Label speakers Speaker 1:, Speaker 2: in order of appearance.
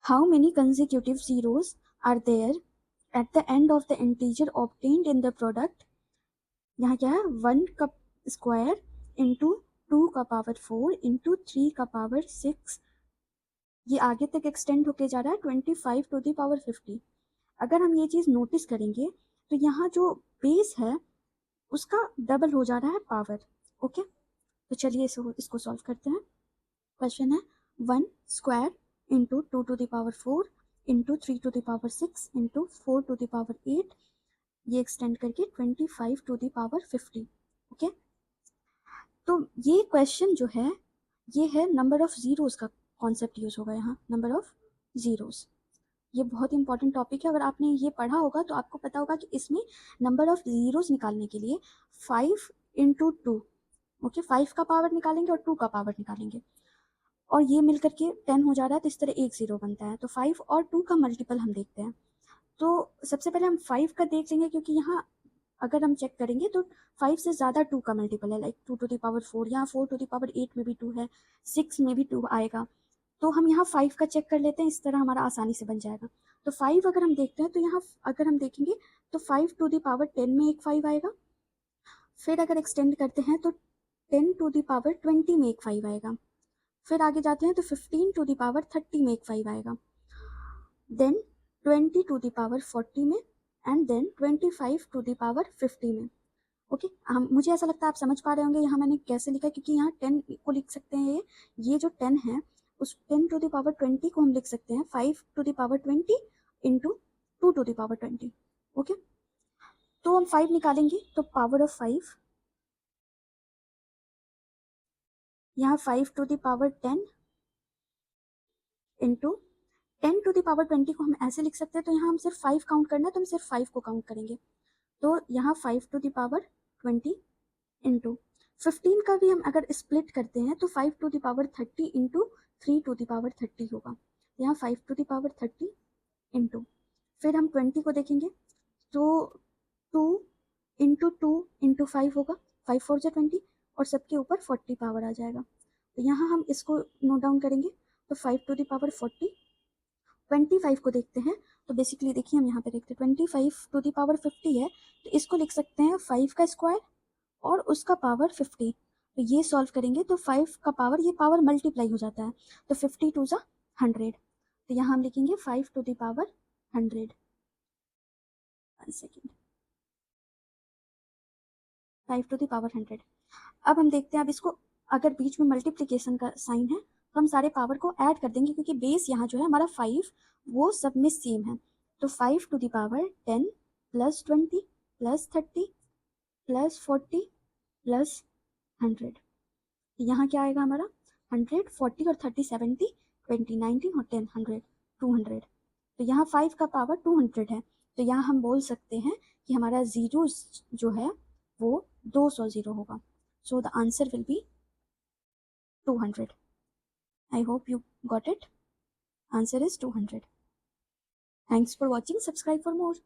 Speaker 1: How many consecutive zeros are there at the end of the integer obtained in the product. यहाँ क्या है, 1 का square into 2 का power 4 into 3 का power 6, ये आगे तक एक्सटेंड होके जा रहा है 25 टू द पावर 50। अगर हम ये चीज़ नोटिस करेंगे तो यहाँ जो बेस है उसका डबल हो जा रहा है पावर। ओके, तो चलिए इसको सॉल्व करते हैं। क्वेश्चन है 1 square into 2 to the power 4 into 3 to the power 6 into 4 to the power 8, ये एक्सटेंड करके 25 टू द पावर 50। ओके, तो ये क्वेश्चन जो है ये है नंबर ऑफ जीरोस का कॉन्सेप्ट यूज होगा यहाँ, नंबर ऑफ जीरोस। ये बहुत इंपॉर्टेंट टॉपिक है, अगर आपने ये पढ़ा होगा तो आपको पता होगा कि इसमें नंबर ऑफ जीरोस निकालने के लिए 5 इंटू 2, ओके, 5 का पावर निकालेंगे और 2 का पावर निकालेंगे और ये मिलकर के 10 हो जा रहा है, तो इस तरह एक जीरो बनता है। तो 5 और 2 का मल्टीपल हम देखते हैं। तो सबसे पहले हम 5 का देख लेंगे, क्योंकि यहाँ अगर हम चेक करेंगे तो 5 से ज़्यादा 2 का मल्टीपल है, लाइक 2 टू द पावर 4, यहाँ 4 टू द पावर 8 में भी 2 है, 6 में भी 2 आएगा। तो हम यहाँ 5 का चेक कर लेते हैं, इस तरह हमारा आसानी से बन जाएगा। तो 5 अगर हम देखते हैं तो यहाँ अगर हम देखेंगे तो 5 टू द पावर 10 में एक 5 आएगा। फिर अगर एक्सटेंड करते हैं तो 10 टू द पावर 20 में एक 5 आएगा। फिर आगे जाते हैं तो 15 टू द पावर 30 में एक 5 आएगा। देन 20 टू द पावर 40 में, and then 25 to the power 50 में। ओके, हम मुझे ऐसा लगता है आप समझ पा रहे होंगे यहाँ मैंने कैसे लिखा, क्योंकि यहाँ 10 को लिख सकते हैं, ये जो 10 है उस 10 टू द पावर 20 को हम लिख सकते हैं 5 to the power 20 into 2 to the power 20। Okay, तो हम 5 निकालेंगे तो पावर ऑफ 5, यहाँ 5 to the power 10 into 10 to the power 20 को हम ऐसे लिख सकते हैं। तो यहाँ हम सिर्फ 5 काउंट करना है तो हम सिर्फ 5 को काउंट करेंगे। तो यहाँ 5 टू द पावर 20 इंटू 15 का भी हम अगर स्प्लिट करते हैं तो 5 टू द पावर 30 इंटू 3 टू द पावर 30 होगा। यहाँ 5 टू द पावर 30 इंटू, फिर हम 20 को देखेंगे तो 2 इंटू 2 इंटू 5 होगा, 5 4 जा 20 और सबके ऊपर 40 पावर आ जाएगा। तो यहाँ हम इसको नोट डाउन करेंगे तो 5 टू द पावर 40। 25 को देखते हैं तो बेसिकली देखिए हम यहाँ पे देखते हैं 25 टू द पावर 50 है, तो इसको लिख सकते हैं 5 का स्क्वायर और उसका पावर 50। तो ये सॉल्व करेंगे तो 5 का पावर, ये पावर मल्टीप्लाई हो जाता है, तो 50 टू ज़ा 100। तो यहाँ हम लिखेंगे 5 to the power 100। 1 second, 5 to the power 100। अब हम देखते हैं, अब इसको अगर बीच में मल्टीप्लीकेशन का साइन है तो हम सारे पावर को ऐड कर देंगे, क्योंकि बेस यहाँ जो है हमारा 5 वो सब में सेम है। तो 5 to the power 10 plus 20 plus 30 plus 40 plus 100। यहाँ क्या आएगा हमारा 100, 40 और 30 70, 20 19 और 10 100, 200। तो यहाँ 5 का पावर 200 है, तो यहाँ हम बोल सकते हैं कि हमारा जीरो जो है वो 200 जीरो होगा। So the answer will be 200। I hope you got it. Answer is 200। Thanks for watching, subscribe for more.